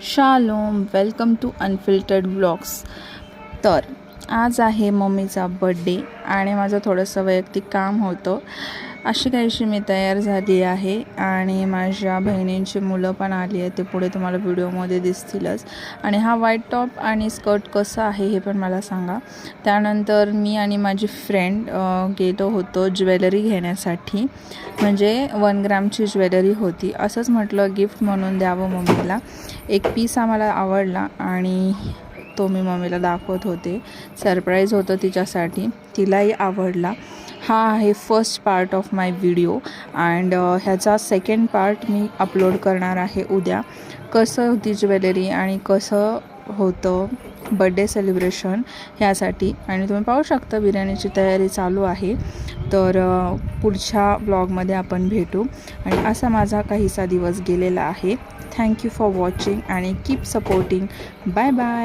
Shalom, welcome to unfiltered blogs. तर आज आहे मम्मीचा बड्डे आणि माझं थोडंसं वैयक्तिक काम होतं। अशी काहीशी मी तयार झाली आहे आणि माझ्या बहिणींची मुलं पण आली आहे, ते पुढे तुम्हाला व्हिडिओमध्ये दिसतीलच। आणि हा व्हाईट टॉप आणि स्कर्ट कसं आहे हे पण मला सांगा। त्यानंतर मी आणि माझी फ्रेंड गेलो होतो ज्वेलरी घेण्यासाठी, म्हणजे 1 ग्रॅमची ज्वेलरी होती। असंच म्हटलं गिफ्ट म्हणून द्यावं मम्मीला। एक पीस आम्हाला आवडला आणि तो मी मम्मीला दाखवत होते। सरप्राईज होतं तिच्यासाठी, तिलाही आवडला। हा आहे first part of my video and ह्याचा सेकंड पार्ट मी अपलोड करणार आहे उद्या। कसं होती ज्वेलरी आणि कसं होतं बड्डे सेलिब्रेशन ह्यासाठी। आणि तुम्ही पाहू शकता बिर्याणीची तयारी चालू आहे। तर पुढच्या ब्लॉगमध्ये आपण भेटू। आणि असा माझा काहीसा दिवस गेलेला आहे। थँक यू फॉर वॉचिंग आणि कीप सपोर्टिंग। Bye bye.